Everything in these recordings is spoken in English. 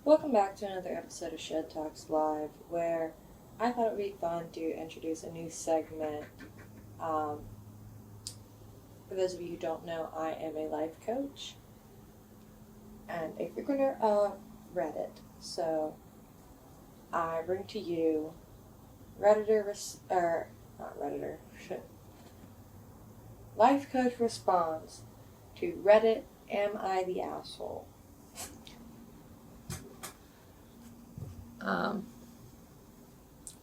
Welcome back to another episode of Shed Talks Live, where I thought it would be fun to introduce a new segment. For those of you who don't know, I am a life coach and a frequenter of Reddit. So I bring to you Life Coach responds to Reddit, "Am I the asshole?" I'm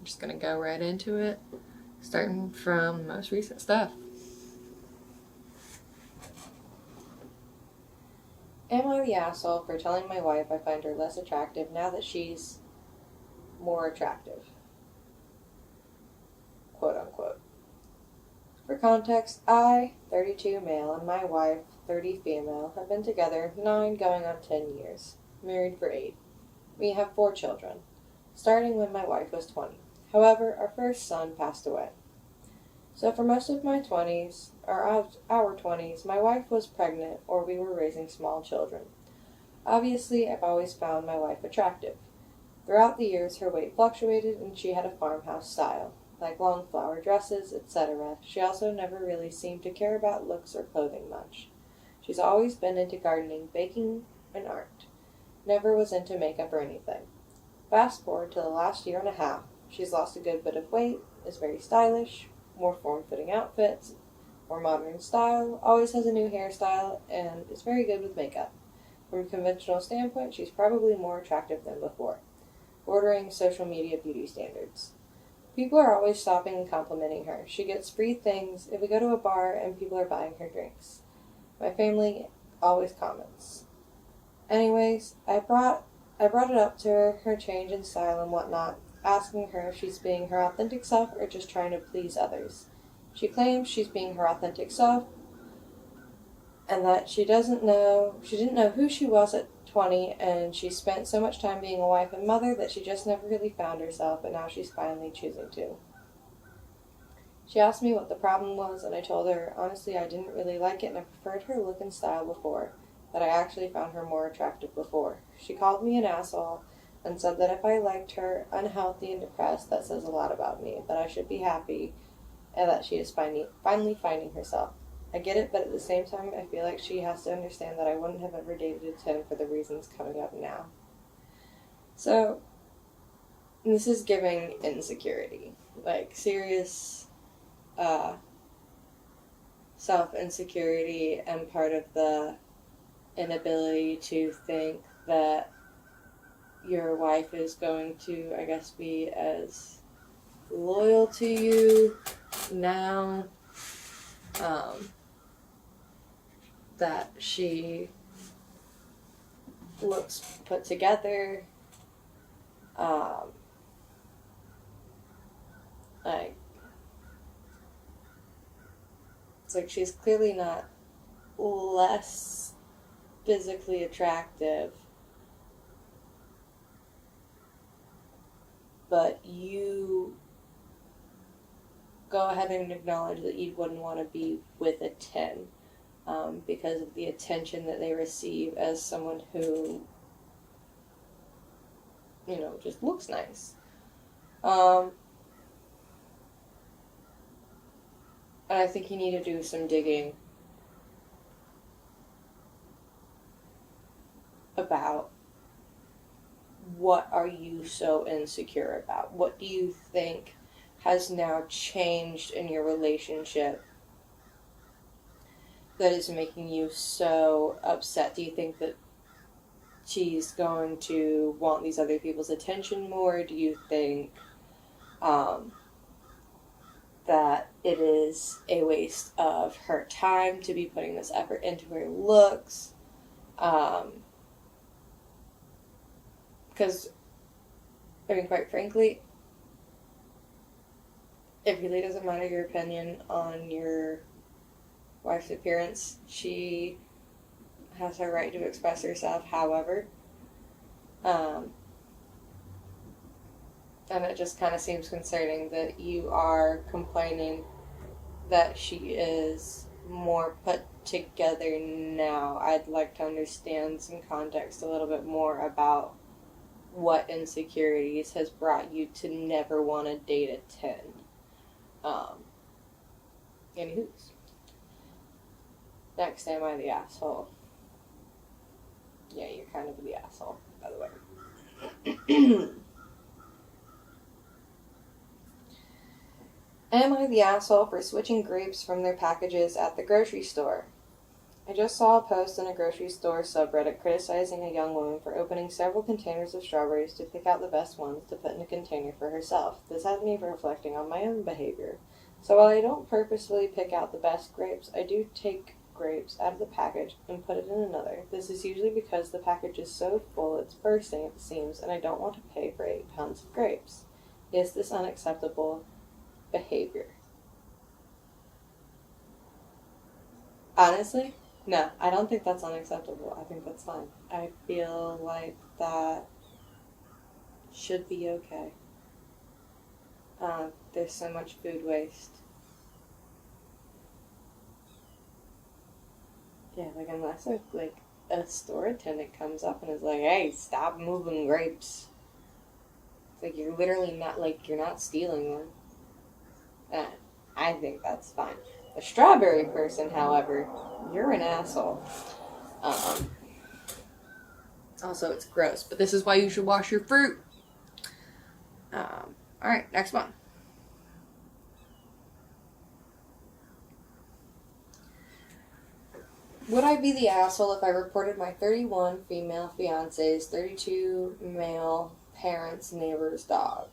just going to go right into it, starting from the most recent stuff. Am I the asshole for telling my wife I find her less attractive now that she's more attractive? Quote unquote. For context, I, 32 male, and my wife, 30 female, have been together 9 going on 10 years, married for 8. We have 4 children, starting when my wife was 20. However, our first son passed away. So for most of my 20s, or our 20s, my wife was pregnant or we were raising small children. Obviously, I've always found my wife attractive. Throughout the years, her weight fluctuated and she had a farmhouse style, like long flower dresses, etc. She also never really seemed to care about looks or clothing much. She's always been into gardening, baking, and art. Never was into makeup or anything. Fast forward to the last year and a half, she's lost a good bit of weight, is very stylish, more form-fitting outfits, more modern style, always has a new hairstyle, and is very good with makeup. From a conventional standpoint, she's probably more attractive than before, bordering social media beauty standards. People are always stopping and complimenting her. She gets free things if we go to a bar and people are buying her drinks. My family always comments. Anyways, I brought it up to her change in style and whatnot, asking her if she's being her authentic self or just trying to please others. She claims she's being her authentic self and that she didn't know who she was at 20, and she spent so much time being a wife and mother that she just never really found herself, and now she's finally choosing to. She asked me what the problem was, and I told her, honestly, I didn't really like it and I preferred her look and style before, that I actually found her more attractive before. She called me an asshole and said that if I liked her unhealthy and depressed, that says a lot about me, that I should be happy, and that she is finally finding herself. I get it, but at the same time, I feel like she has to understand that I wouldn't have ever dated him for the reasons coming up now. So, this is giving insecurity. Like, serious self-insecurity and part of the inability to think that your wife is going to, I guess, be as loyal to you now, that she looks put together, it's like she's clearly not less physically attractive, but you go ahead and acknowledge that you wouldn't want to be with a 10 because of the attention that they receive as someone who, just looks nice. And I think you need to do some digging about what are you so insecure about? What do you think has now changed in your relationship that is making you so upset? Do you think that she's going to want these other people's attention more? Do you think that it is a waste of her time to be putting this effort into her looks? Because, quite frankly, it really doesn't matter your opinion on your wife's appearance. She has her right to express herself however. And it just kind of seems concerning that you are complaining that she is more put together now. I'd like to understand some context a little bit more about what insecurities has brought you to never want to date a 10. Anywho's. Next, am I the asshole? Yeah, you're kind of the asshole, by the way. Am I the asshole for switching grapes from their packages at the grocery store? I just saw a post in a grocery store subreddit criticizing a young woman for opening several containers of strawberries to pick out the best ones to put in a container for herself. This had me reflecting on my own behavior. So while I don't purposefully pick out the best grapes, I do take grapes out of the package and put it in another. This is usually because the package is so full it's bursting at the seams and I don't want to pay for 8 pounds of grapes. Is this unacceptable behavior? Honestly, no, I don't think that's unacceptable. I think that's fine. I feel like that should be okay. There's so much food waste. Yeah, like unless a store attendant comes up and is like, "Hey, stop moving grapes." It's like you're literally not you're not stealing them. I think that's fine. The strawberry person, however, you're an asshole. Also, it's gross, but this is why you should wash your fruit. Alright, next one. Would I be the asshole if I reported my 31 female fiance's 32 male parents' neighbor's dog?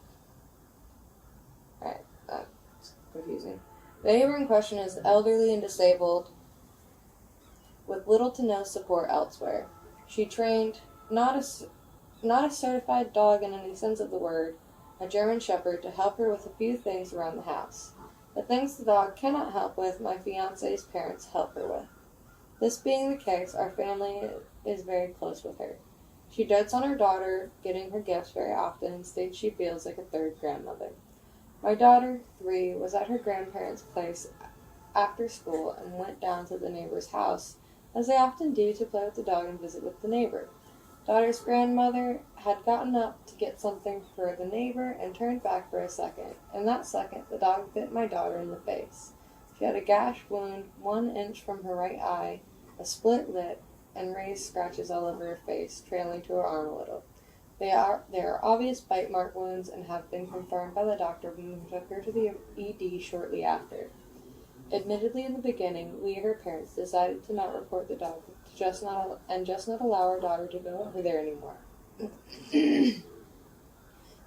Alright, that's confusing. The neighbor in question is elderly and disabled, with little to no support elsewhere. She trained not a certified dog in any sense of the word, a German Shepherd, to help her with a few things around the house. The things the dog cannot help with, my fiance's parents help her with. This being the case, our family is very close with her. She dotes on her daughter, getting her gifts very often, and states she feels like a third grandmother. My daughter, 3, was at her grandparents' place after school and went down to the neighbor's house, as they often do, to play with the dog and visit with the neighbor. Daughter's grandmother had gotten up to get something for the neighbor and turned back for a second. In that second, the dog bit my daughter in the face. She had a gash wound 1 inch from her right eye, a split lip, and raised scratches all over her face, trailing to her arm a little. There are obvious bite mark wounds and have been confirmed by the doctor who took her to the ED shortly after. Admittedly, in the beginning, we, her parents, decided to not report the dog, just not allow our daughter to go over there anymore.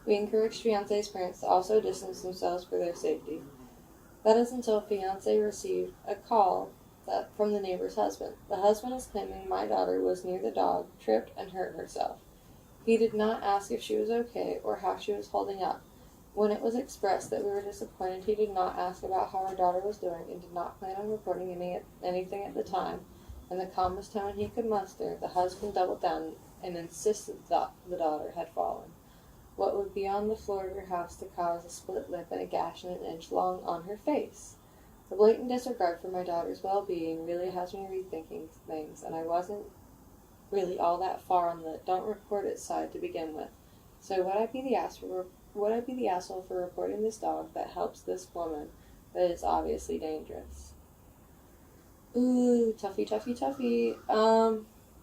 We encouraged fiance's parents to also distance themselves for their safety. That is until fiance received a call from the neighbor's husband. The husband is claiming my daughter was near the dog, tripped, and hurt herself. He did not ask if she was okay or how she was holding up. When it was expressed that we were disappointed, he did not ask about how our daughter was doing and did not plan on reporting anything at the time. In the calmest tone he could muster, the husband doubled down and insisted that the daughter had fallen. What would be on the floor of your house to cause a split lip and a gash 1 inch long on her face? The blatant disregard for my daughter's well-being really has me rethinking things, and I wasn't really all that far on the don't report it side to begin with. So would I be the asshole for reporting this dog that helps this woman that is obviously dangerous? Ooh, toughy.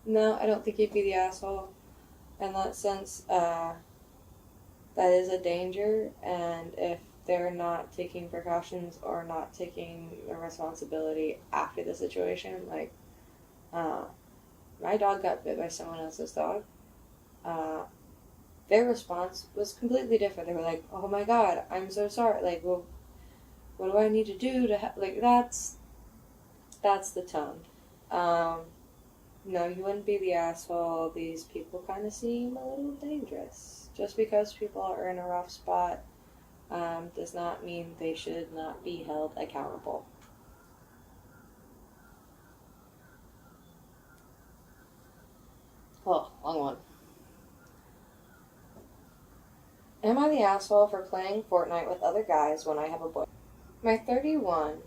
No, I don't think you'd be the asshole in that sense. That is a danger, and if they're not taking precautions or not taking the responsibility after the situation, my dog got bit by someone else's dog. Their response was completely different. They were like, "Oh my God, I'm so sorry. Well, what do I need to do to that's the tone." No, you wouldn't be the asshole. These people kind of seem a little dangerous. Just because people are in a rough spot does not mean they should not be held accountable. Oh, long one. Am I the asshole for playing Fortnite with other guys when I have a boy? My 31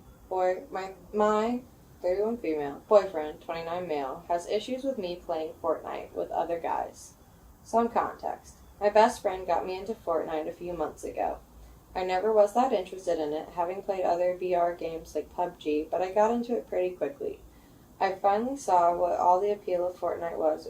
female boyfriend, 29 male, has issues with me playing Fortnite with other guys. Some context. My best friend got me into Fortnite a few months ago. I never was that interested in it, having played other VR games like PUBG, but I got into it pretty quickly. I finally saw what all the appeal of Fortnite was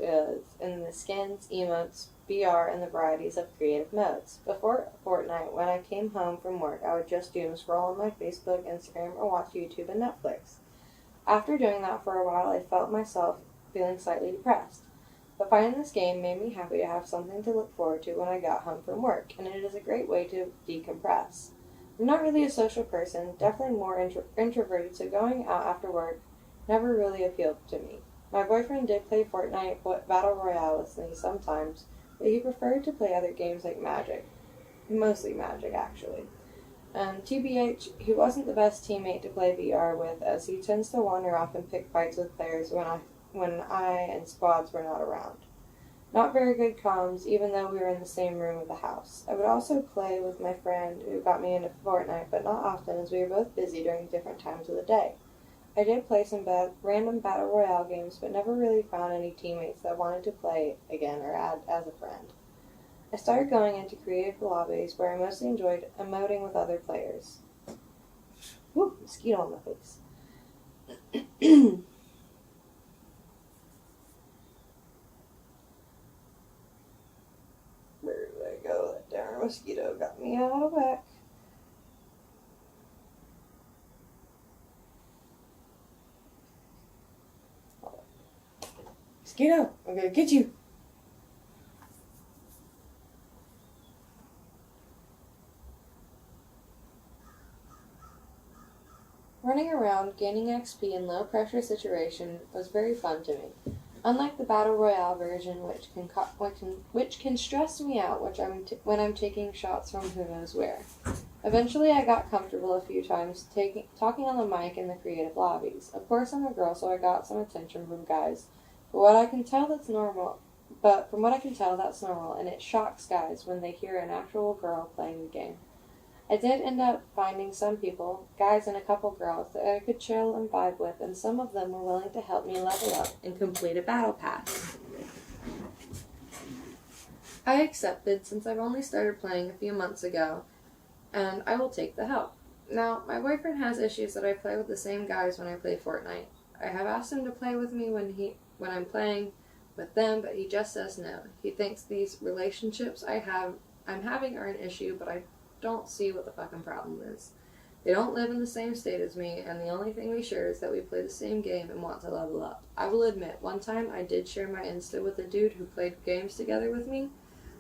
in the skins, emotes, VR, and the varieties of creative modes. Before Fortnite, when I came home from work, I would just doom scroll on my Facebook, Instagram, or watch YouTube and Netflix. After doing that for a while, I felt myself feeling slightly depressed. But finding this game made me happy to have something to look forward to when I got home from work, and it is a great way to decompress. I'm not really a social person, definitely more introverted, so going out after work never really appealed to me. My boyfriend did play Fortnite Battle Royale with me sometimes, but he preferred to play other games like Magic. Mostly Magic, actually. TBH, he wasn't the best teammate to play VR with, as he tends to wander off and pick fights with players when I and squads were not around. Not very good comms, even though we were in the same room of the house. I would also play with my friend who got me into Fortnite, but not often, as we were both busy during different times of the day. I did play some random Battle Royale games, but never really found any teammates that wanted to play again or add as a friend. I started going into creative lobbies where I mostly enjoyed emoting with other players. Woo, mosquito on my face. Where did I go? That darn mosquito got me out of whack. Mosquito, I'm gonna get you. Running around, gaining XP in low-pressure situation was very fun to me. Unlike the Battle Royale version, which can stress me out when I'm taking shots from who knows where. Eventually, I got comfortable a few times talking on the mic in the creative lobbies. Of course, I'm a girl, so I got some attention from guys. But from what I can tell, that's normal, and it shocks guys when they hear an actual girl playing the game. I did end up finding some people, guys and a couple girls, that I could chill and vibe with, and some of them were willing to help me level up and complete a battle pass. I accepted, since I've only started playing a few months ago, and I will take the help. Now, my boyfriend has issues that I play with the same guys when I play Fortnite. I have asked him to play with me when I'm playing with them, but he just says no. He thinks these relationships I'm having are an issue, but I don't see what the fucking problem is. They don't live in the same state as me, and the only thing we share is that we play the same game and want to level up. I will admit, one time I did share my Insta with a dude who played games together with me,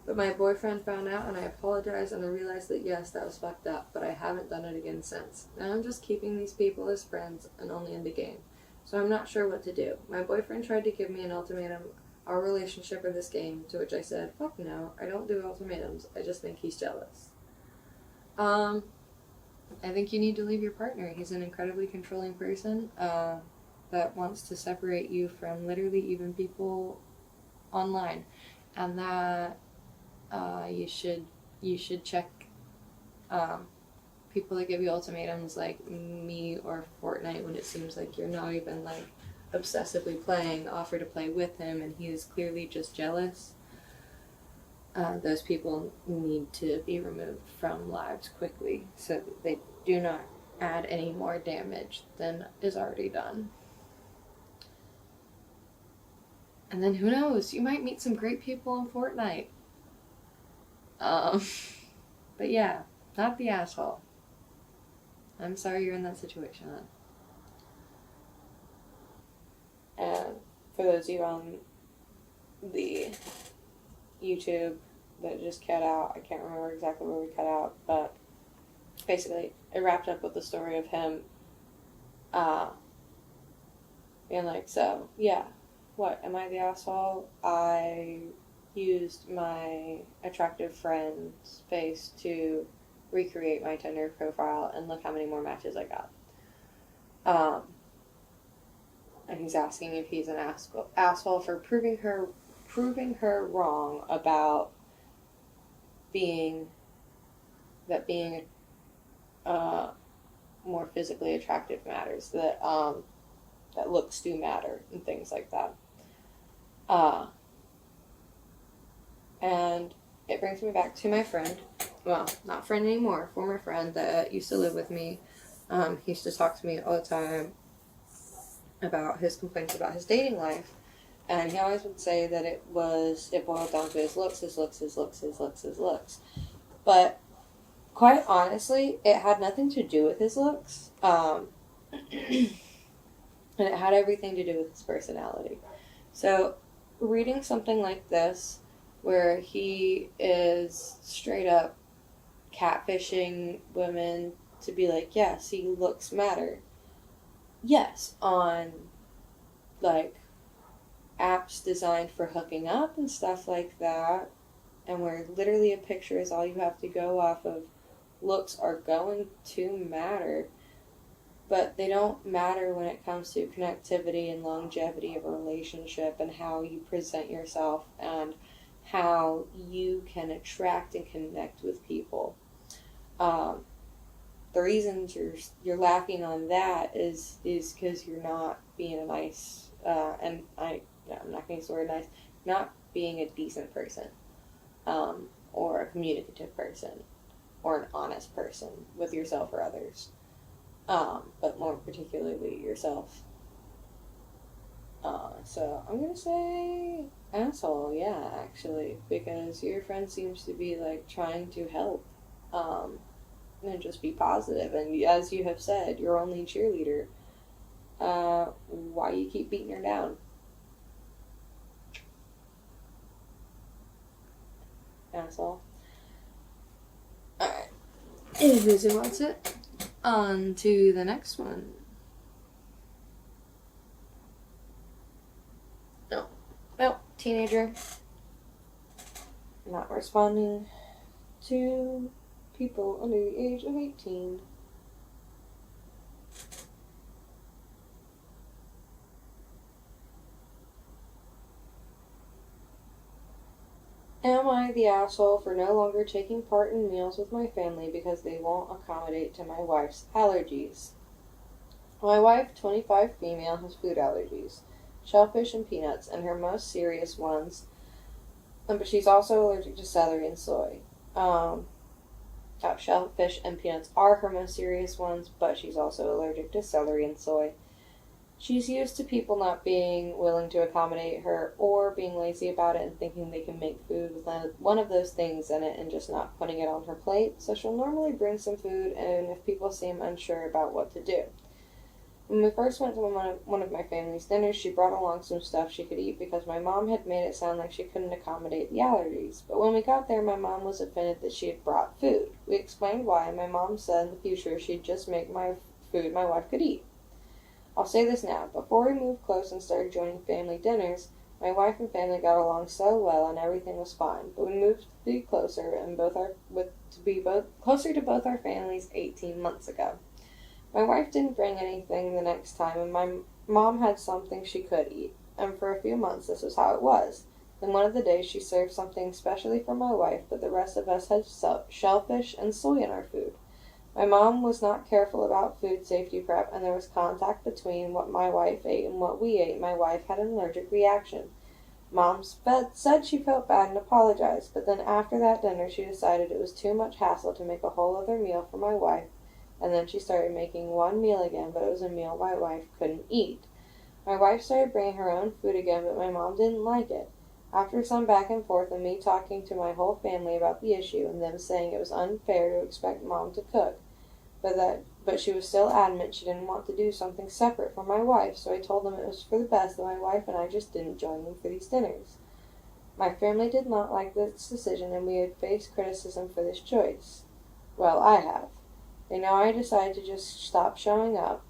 but my boyfriend found out and I apologized and I realized that yes, that was fucked up, but I haven't done it again since. Now I'm just keeping these people as friends and only in the game. So I'm not sure what to do. My boyfriend tried to give me an ultimatum, our relationship or this game, to which I said, fuck no, I don't do ultimatums, I just think he's jealous. I think you need to leave your partner. He's an incredibly controlling person that wants to separate you from literally even people online, and that you should check people that give you ultimatums like me or Fortnite when it seems like you're not even like obsessively playing, offer to play with him, and he is clearly just jealous. Those people need to be removed from lives quickly so that they do not add any more damage than is already done. And then who knows, you might meet some great people in Fortnite. But yeah, not the asshole. I'm sorry you're in that situation then. And for those of you on the YouTube that just cut out, I can't remember exactly where we cut out, but basically it wrapped up with the story of him being like, so yeah, what, am I the asshole? I used my attractive friend's face to recreate my Tinder profile, and look how many more matches I got. And he's asking if he's an asshole for proving her wrong about being more physically attractive matters, that looks do matter and things like that. And it brings me back to my friend. Well, not friend anymore. Former friend that used to live with me. He used to talk to me all the time about his complaints about his dating life. And he always would say that it boiled down to his looks, his looks, his looks, his looks, his looks. But quite honestly, it had nothing to do with his looks. And it had everything to do with his personality. So, reading something like this, where he is straight up catfishing women to be like, yeah, see, looks matter. Yes, on, like, apps designed for hooking up and stuff like that, and where literally a picture is all you have to go off of, looks are going to matter, but they don't matter when it comes to connectivity and longevity of a relationship and how you present yourself and how you can attract and connect with people. The reasons you're lacking on that is because you're not being a nice, I'm not going to use the word nice, not being a decent person, or a communicative person, or an honest person with yourself or others, but more particularly yourself. So I'm going to say asshole, yeah, actually, because your friend seems to be, like, trying to help, and just be positive, and as you have said, your only cheerleader. Why you keep beating her down? Asshole. Alright. It is who wants it. On to the next one. No, teenager. Not responding to people under the age of 18. Am I the asshole for no longer taking part in meals with my family because they won't accommodate to my wife's allergies? My wife, 25 female, has food allergies, shellfish and peanuts, and her most serious ones, but she's also allergic to celery and soy. Shellfish and peanuts are her most serious ones, but she's also allergic to celery and soy. She's used to people not being willing to accommodate her or being lazy about it and thinking they can make food with one of those things in it and just not putting it on her plate, so she'll normally bring some food, and if people seem unsure about what to do. When we first went to one of my family's dinners, she brought along some stuff she could eat because my mom had made it sound like she couldn't accommodate the allergies. But when we got there, my mom was offended that she had brought food. We explained why, and my mom said in the future she'd just make my food my wife could eat. I'll say this now. Before we moved close and started joining family dinners, my wife and family got along so well and everything was fine. But we moved to be closer closer to both our families 18 months ago. My wife didn't bring anything the next time, and my mom had something she could eat. And for a few months, this was how it was. Then one of the days, she served something specially for my wife, but the rest of us had shellfish and soy in our food. My mom was not careful about food safety prep, and there was contact between what my wife ate and what we ate. My wife had an allergic reaction. Mom said she felt bad and apologized, but then after that dinner, she decided it was too much hassle to make a whole other meal for my wife. And then she started making one meal again, but it was a meal my wife couldn't eat. My wife started bringing her own food again, but my mom didn't like it. After some back and forth and me talking to my whole family about the issue and them saying it was unfair to expect Mom to cook, but she was still adamant she didn't want to do something separate for my wife, so I told them it was for the best that my wife and I just didn't join them for these dinners. My family did not like this decision, and we had faced criticism for this choice. Well, I have. They know I decided to just stop showing up.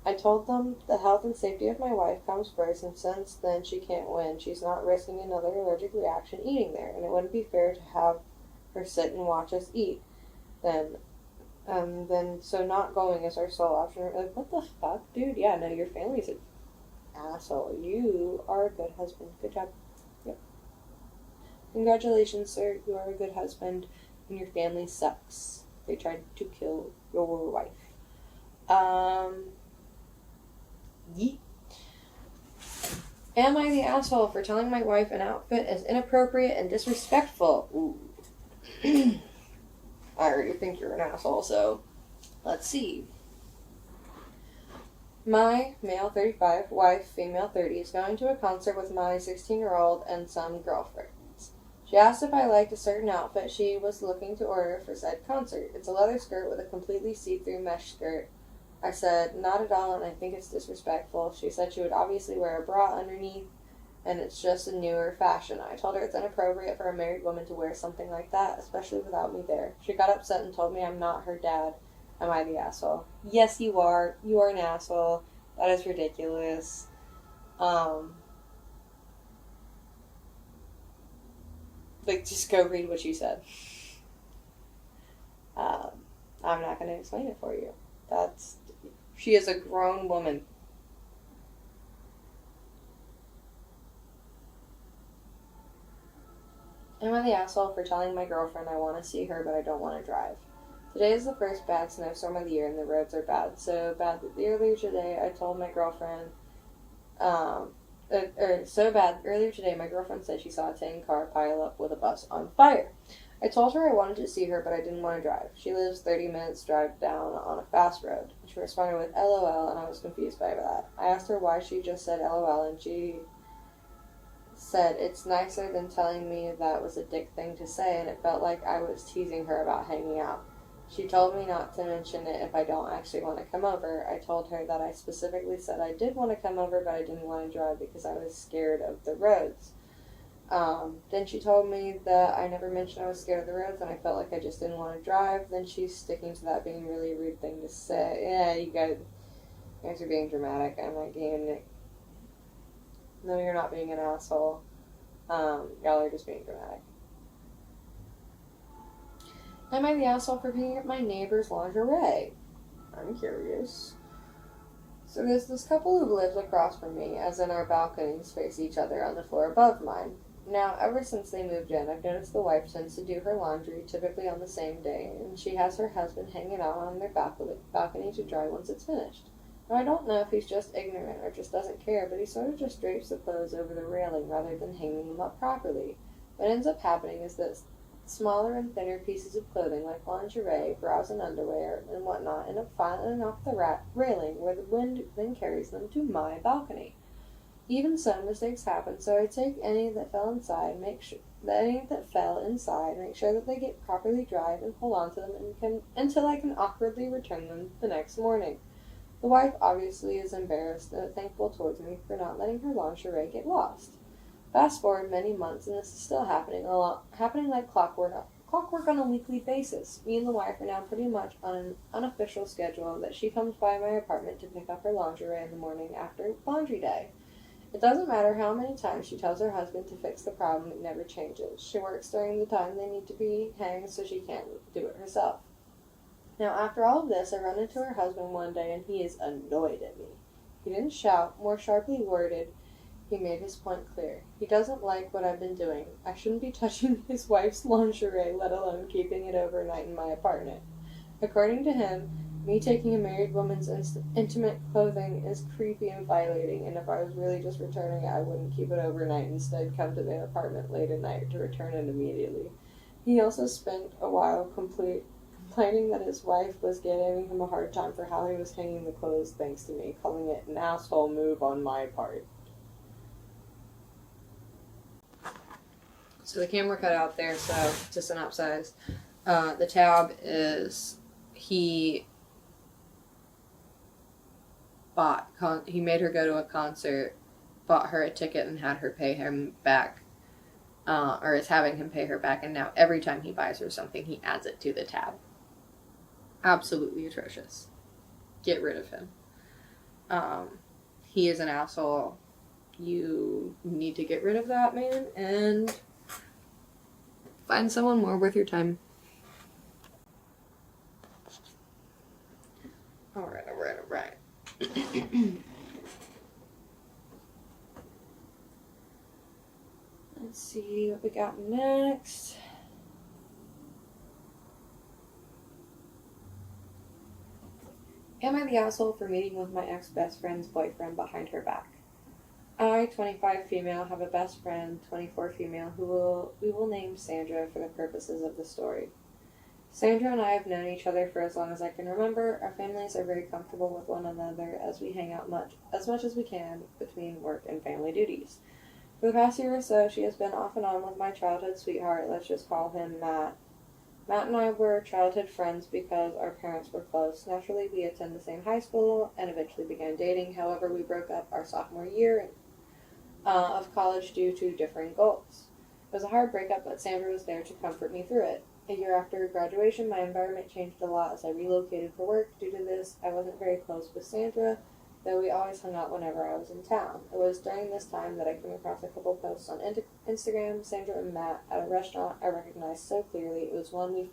I told them the health and safety of my wife comes first, and since then she can't win. She's not risking another allergic reaction eating there, and it wouldn't be fair to have her sit and watch us eat. So not going is our sole option. Like, what the fuck, dude? Yeah, no, your family's an asshole. You are a good husband. Good job. Yep. Congratulations, sir. You are a good husband, and your family sucks. They tried to kill your wife. Yeet. Am I the asshole for telling my wife an outfit is inappropriate and disrespectful? Ooh. I already think you're an asshole, so let's see. My male 35, wife, female 30, is going to a concert with my 16-year-old and some girlfriends. She asked if I liked a certain outfit she was looking to order for said concert. It's a leather skirt with a completely see-through mesh skirt. I said, not at all, and I think it's disrespectful. She said she would obviously wear a bra underneath, and it's just a newer fashion. I told her it's inappropriate for a married woman to wear something like that, especially without me there. She got upset and told me I'm not her dad. Am I the asshole? Yes, you are. You are an asshole. That is ridiculous. Just go read what you said. I'm not going to explain it for you. She is a grown woman. Am I the asshole for telling my girlfriend I want to see her but I don't want to drive? Today is the first bad snowstorm of the year and the roads are bad. So bad that earlier today I told my girlfriend, earlier today my girlfriend said she saw a 10-car pile up with a bus on fire. I told her I wanted to see her but I didn't want to drive. She lives 30 minutes drive down on a fast road. She responded with LOL and I was confused by that. I asked her why she just said LOL and she said it's nicer than telling me that was a dick thing to say and it felt like I was teasing her about hanging out. She told me not to mention it if I don't actually want to come over. I told her that I specifically said I did want to come over but I didn't want to drive because I was scared of the roads. Then she told me that I never mentioned I was scared of the roads and I felt like I just didn't want to drive. Then she's sticking to that being really a rude thing to say. Yeah, you guys are being dramatic. I'm not getting it. No, you're not being an asshole. Y'all are just being dramatic. Am I the asshole for picking up my neighbor's lingerie? I'm curious. So there's this couple who lives across from me, as in our balconies face each other on the floor above mine. Now, ever since they moved in, I've noticed the wife tends to do her laundry, typically on the same day, and she has her husband hanging out on their balcony to dry once it's finished. Now, I don't know if he's just ignorant or just doesn't care, but he sort of just drapes the clothes over the railing rather than hanging them up properly. What ends up happening is that smaller and thinner pieces of clothing like lingerie, bras and underwear, and whatnot end up filing off the railing where the wind then carries them to my balcony. Even so, mistakes happen, so I take any that fell inside, make sure that they get properly dried, and hold on to them until I can awkwardly return them the next morning. The wife obviously is embarrassed and thankful towards me for not letting her lingerie get lost. Fast forward many months, and this is still happening like clockwork on a weekly basis. Me and the wife are now pretty much on an unofficial schedule that she comes by my apartment to pick up her lingerie in the morning after laundry day. It doesn't matter how many times she tells her husband to fix the problem, it never changes. She works during the time they need to be hanged, so she can't do it herself. Now, after all of this, I run into her husband one day, and he is annoyed at me. He didn't shout, more sharply worded. He made his point clear. He doesn't like what I've been doing. I shouldn't be touching his wife's lingerie, let alone keeping it overnight in my apartment. According to him, me taking a married woman's intimate clothing is creepy and violating, and if I was really just returning it, I wouldn't keep it overnight. Instead, come to the apartment late at night to return it immediately. He also spent a while complaining that his wife was giving him a hard time for how he was hanging the clothes thanks to me, calling it an asshole move on my part. So the camera cut out there, so to synopsize, the tab is he made her go to a concert, bought her a ticket, and had her pay him back, or is having him pay her back, and now every time he buys her something, he adds it to the tab. Absolutely atrocious. Get rid of him. He is an asshole. You need to get rid of that man, and find someone more worth your time. Alright. Let's see what we got next. Am I the asshole for meeting with my ex-best friend's boyfriend behind her back? I, 25 female, have a best friend, 24 female, we will name Sandra for the purposes of the story. Sandra and I have known each other for as long as I can remember. Our families are very comfortable with one another as we hang out as much as we can between work and family duties. For the past year or so, she has been off and on with my childhood sweetheart. Let's just call him Matt. Matt and I were childhood friends because our parents were close. Naturally, we attended the same high school and eventually began dating. However, we broke up our sophomore year of college due to differing goals. It was a hard breakup, but Sandra was there to comfort me through it. A year after graduation, my environment changed a lot as I relocated for work. Due to this, I wasn't very close with Sandra, though we always hung out whenever I was in town. It was during this time that I came across a couple posts on Instagram, Sandra and Matt at a restaurant I recognized so clearly. It was one we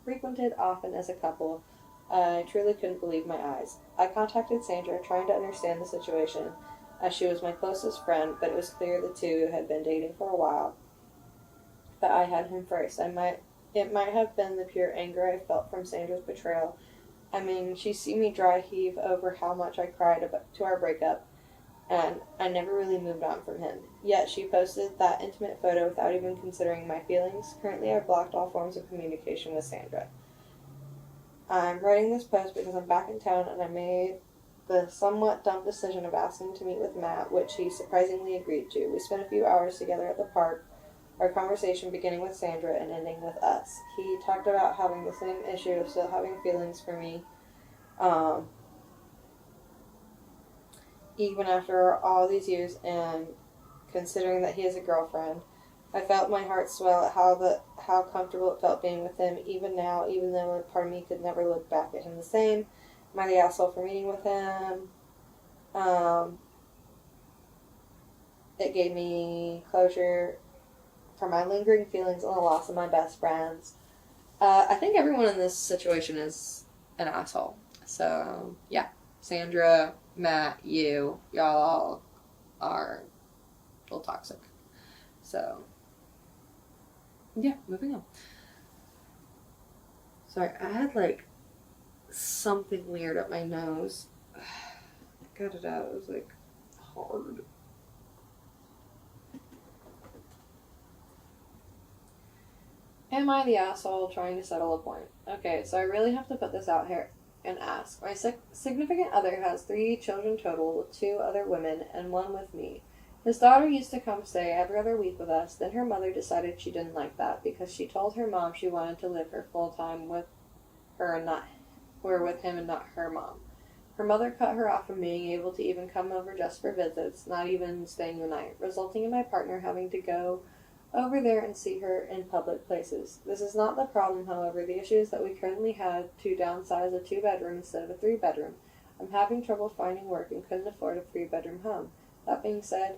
frequented often as a couple. I truly couldn't believe my eyes. I contacted Sandra, trying to understand the situation, as she was my closest friend, but it was clear the two had been dating for a while. But I had him first. It might have been the pure anger I felt from Sandra's betrayal. I mean, she see me dry heave over how much I cried to our breakup, and I never really moved on from him. Yet she posted that intimate photo without even considering my feelings. Currently, I've blocked all forms of communication with Sandra. I'm writing this post because I'm back in town and I made the somewhat dumb decision of asking to meet with Matt, which he surprisingly agreed to. We spent a few hours together at the park, our conversation beginning with Sandra and ending with us. He talked about having the same issue of still having feelings for me, even after all these years, and considering that he is a girlfriend. I felt my heart swell at how comfortable it felt being with him, even now, even though a part of me could never look back at him the same. Am I the asshole for meeting with him? It gave me closure for my lingering feelings on the loss of my best friends. I think everyone in this situation is an asshole. So, yeah. Sandra, Matt, y'all all are a little toxic. So, yeah, moving on. Sorry, I had something weird up my nose. I got it out. It was hard. Am I the asshole trying to settle a point? Okay, so I really have to put this out here and ask. My significant other has 3 children total, with 2 other women and 1 with me. His daughter used to come stay every other week with us. Then her mother decided she didn't like that because she told her mom she wanted to live her full time with her and not, or with him and not her mom. Her mother cut her off from being able to even come over just for visits, not even staying the night, resulting in my partner having to go over there and see her in public places. This is not the problem, however. The issue is that we currently had to downsize a 2-bedroom instead of a 3-bedroom. I'm having trouble finding work and couldn't afford a 3-bedroom home. That being said,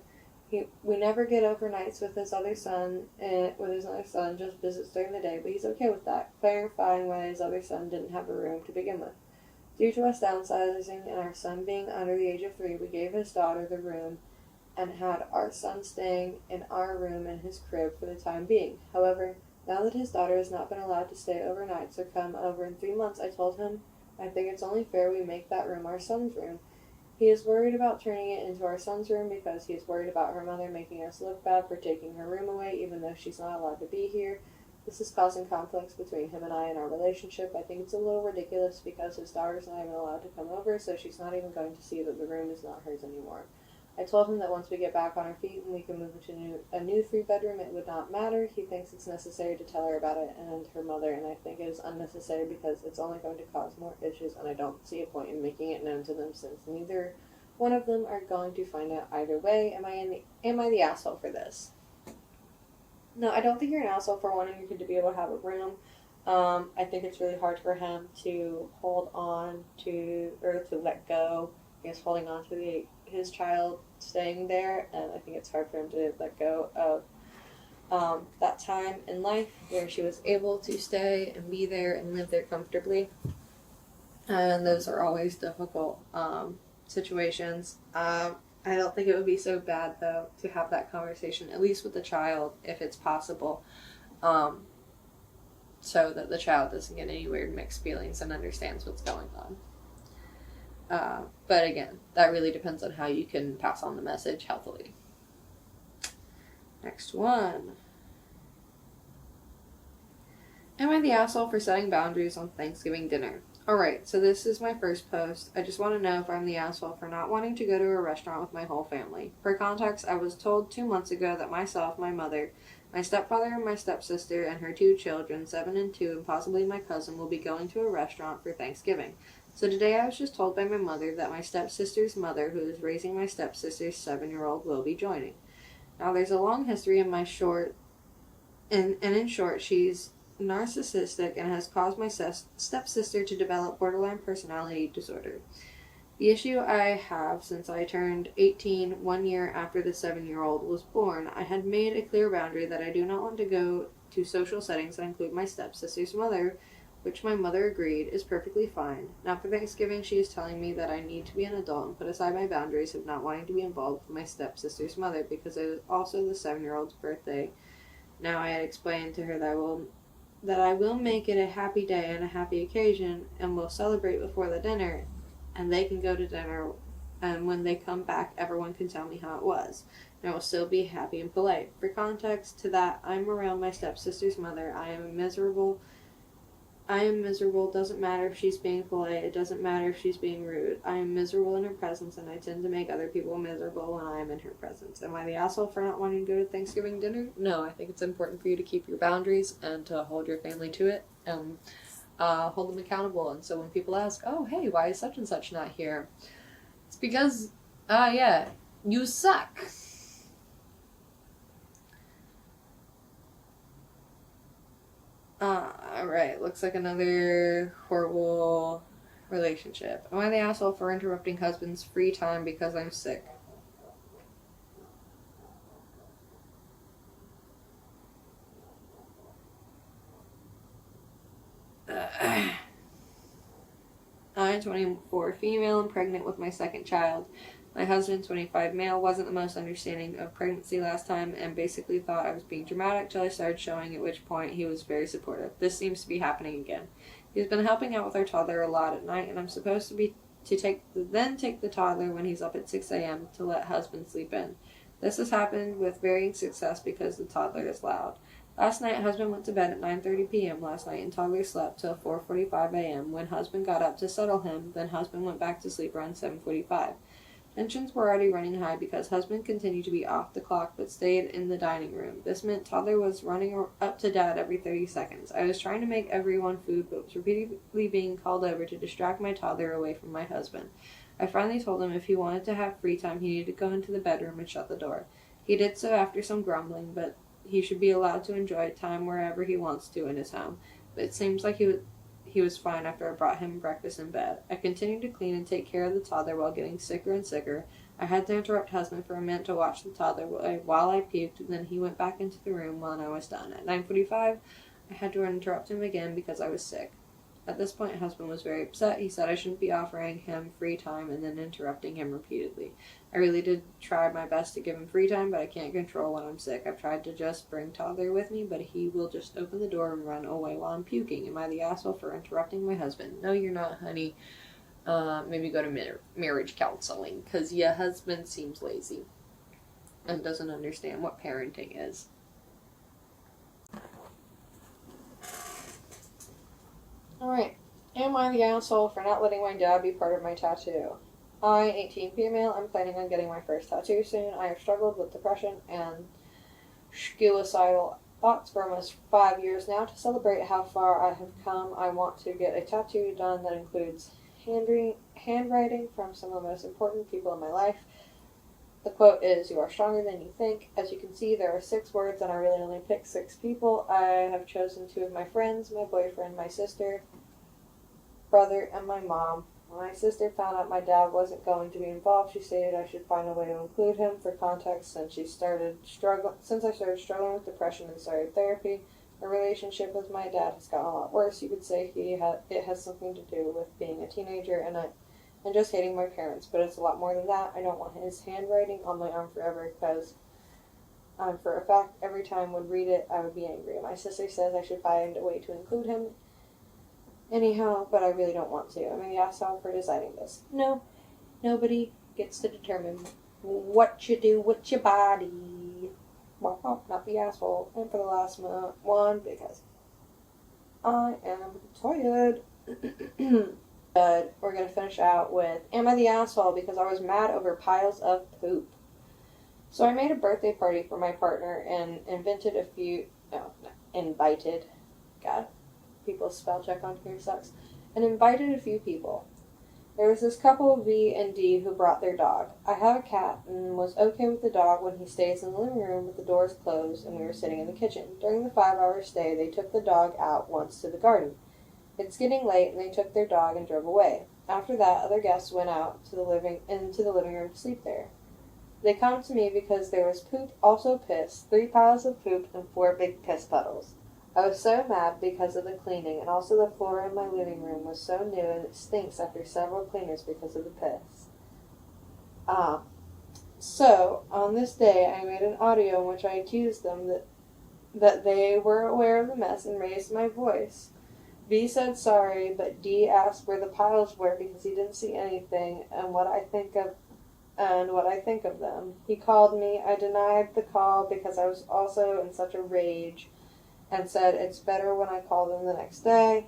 we never get overnights with his other son, just visits during the day, but he's okay with that, clarifying why his other son didn't have a room to begin with. Due to us downsizing and our son being under the age of 3, we gave his daughter the room and had our son staying in our room in his crib for the time being. However, now that his daughter has not been allowed to stay overnight or come over in 3 months, I told him I think it's only fair we make that room our son's room. He is worried about turning it into our son's room because he is worried about her mother making us look bad for taking her room away even though she's not allowed to be here. This is causing conflicts between him and I in our relationship. I think it's a little ridiculous because his daughter's not even allowed to come over, so she's not even going to see that the room is not hers anymore. I told him that once we get back on our feet and we can move into a new 3-bedroom, it would not matter. He thinks it's necessary to tell her about it and her mother, and I think it is unnecessary because it's only going to cause more issues, and I don't see a point in making it known to them since neither one of them are going to find out either way. Am I the asshole for this? No, I don't think you're an asshole for wanting your kid to be able to have a room. I think it's really hard for him to hold on to, or to let go. I guess holding on to his child staying there, and I think it's hard for him to let go of that time in life where she was able to stay and be there and live there comfortably. And those are always difficult situations. I don't think it would be so bad, though, to have that conversation, at least with the child, if it's possible, so that the child doesn't get any weird mixed feelings and understands what's going on. But again, that really depends on how you can pass on the message healthily. Next one. Am I the asshole for setting boundaries on Thanksgiving dinner? Alright, so this is my first post. I just want to know if I'm the asshole for not wanting to go to a restaurant with my whole family. For context, I was told 2 months ago that myself, my mother, my stepfather and my stepsister and her 2 children, 7 and 2, and possibly my cousin, will be going to a restaurant for Thanksgiving. So today I was just told by my mother that my stepsister's mother, who is raising my stepsister's 7-year-old, will be joining. Now there's a long history in my short, and in short, she's narcissistic and has caused my stepsister to develop borderline personality disorder. The issue I have since I turned 18 1 year after the 7-year-old was born, I had made a clear boundary that I do not want to go to social settings that include my stepsister's mother, which my mother agreed is perfectly fine. Now for Thanksgiving, she is telling me that I need to be an adult and put aside my boundaries of not wanting to be involved with my stepsister's mother because it is also the 7-year-old's birthday. Now I had explained to her that I will make it a happy day and a happy occasion and will celebrate before the dinner, and they can go to dinner, and when they come back, everyone can tell me how it was. And I will still be happy and polite. For context to that, I'm around my stepsister's mother. I am miserable. Doesn't matter if she's being polite. It doesn't matter if she's being rude. I am miserable in her presence, and I tend to make other people miserable when I am in her presence. Am I the asshole for not wanting to go to Thanksgiving dinner? No, I think it's important for you to keep your boundaries and to hold your family to it and hold them accountable. And so when people ask, oh, hey, why is such and such not here? It's because, yeah, you suck. Alright, looks like another horrible relationship. Am I the asshole for interrupting husband's free time because I'm sick? I'm 24, female and pregnant with my second child. My husband, 25, male, wasn't the most understanding of pregnancy last time and basically thought I was being dramatic till I started showing, at which point he was very supportive. This seems to be happening again. He's been helping out with our toddler a lot at night, and I'm supposed to take the toddler when he's up at 6 a.m. to let husband sleep in. This has happened with varying success because the toddler is loud. Last night, husband went to bed at 9:30 p.m. last night, and toddler slept till 4:45 a.m. When husband got up to settle him, then husband went back to sleep around 7:45. Tensions were already running high because husband continued to be off the clock but stayed in the dining room. This meant toddler was running up to dad every 30 seconds. I was trying to make everyone food but was repeatedly being called over to distract my toddler away from my husband. I finally told him if he wanted to have free time, he needed to go into the bedroom and shut the door. He did so after some grumbling, but he should be allowed to enjoy time wherever he wants to in his home. But it seems like he was fine after I brought him breakfast in bed. I continued to clean and take care of the toddler while getting sicker and sicker. I had to interrupt husband for a minute to watch the toddler while I puked, and then he went back into the room when I was done. At 9:45, I had to interrupt him again because I was sick. At this point, husband was very upset. He said I shouldn't be offering him free time and then interrupting him repeatedly. I really did try my best to give him free time, but I can't control when I'm sick. I've tried to just bring toddler with me, but he will just open the door and run away while I'm puking. Am I the asshole for interrupting my husband? No, you're not, honey. Maybe go to marriage counseling, because your husband seems lazy and doesn't understand what parenting is. Alright, am I the asshole for not letting my dad be part of my tattoo? I, 18 female, am planning on getting my first tattoo soon. I have struggled with depression and suicidal thoughts for almost 5 years now. To celebrate how far I have come, I want to get a tattoo done that includes handwriting from some of the most important people in my life. The quote is, "You are stronger than you think." As you can see, there are 6 words, and I really only picked 6 people. I have chosen 2 of my friends, my boyfriend, my sister, brother, and my mom. When my sister found out my dad wasn't going to be involved, she stated I should find a way to include him. For context, since I started struggling with depression and started therapy, my relationship with my dad has gotten a lot worse. You could say it has something to do with being a teenager and just hating my parents, but it's a lot more than that. I don't want his handwriting on my arm forever because for a fact, every time I would read it, I would be angry. My sister says I should find a way to include him Anyhow, but I really don't want to. Am I the asshole for deciding this? No. Nobody gets to determine what you do with your body. Well, not the asshole. And for the last one, because I am tired. But we're going to finish out with, am I the asshole because I was mad over piles of poop? So I made a birthday party for my partner and invited, God, people's spell check on here sucks, and invited a few people. There was this couple, V and D, who brought their dog. I have a cat and was okay with the dog when he stays in the living room with the doors closed and we were sitting in the kitchen. During the 5-hour stay, they took the dog out once to the garden. It's getting late and they took their dog and drove away. After that, other guests went out to into the living room to sleep there. They come to me because there was poop, also piss, 3 piles of poop, and 4 big piss puddles. I was so mad because of the cleaning, and also the floor in my living room was so new and it stinks after several cleaners because of the piss. So, on this day, I made an audio in which I accused them that they were aware of the mess and raised my voice. V said sorry, but D asked where the piles were because he didn't see anything and what I think of them. He called me. I denied the call because I was also in such a rage and said it's better when I call them the next day.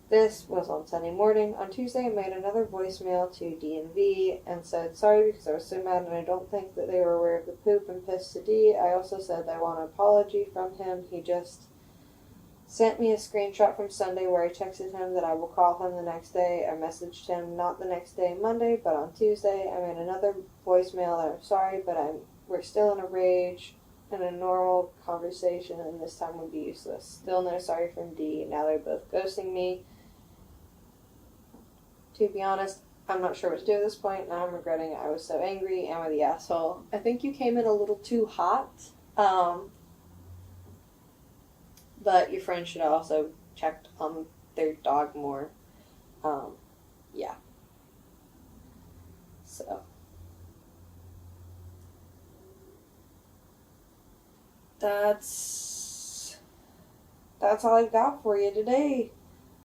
This was on Sunday morning. On Tuesday, I made another voicemail to D and V and said sorry because I was so mad and I don't think that they were aware of the poop and piss to D. I also said I want an apology from him. He just sent me a screenshot from Sunday where I texted him that I will call him the next day. I messaged him not the next day, Monday, but on Tuesday. I made another voicemail that I'm sorry, but we're still in a rage and a normal conversation, and this time would be useless. Still no sorry from D. Now they're both ghosting me. To be honest, I'm not sure what to do at this point. Now I'm regretting it. I was so angry. Am I the asshole? I think you came in a little too hot. But your friend should have also checked on their dog more. Yeah. So. That's all I've got for you today.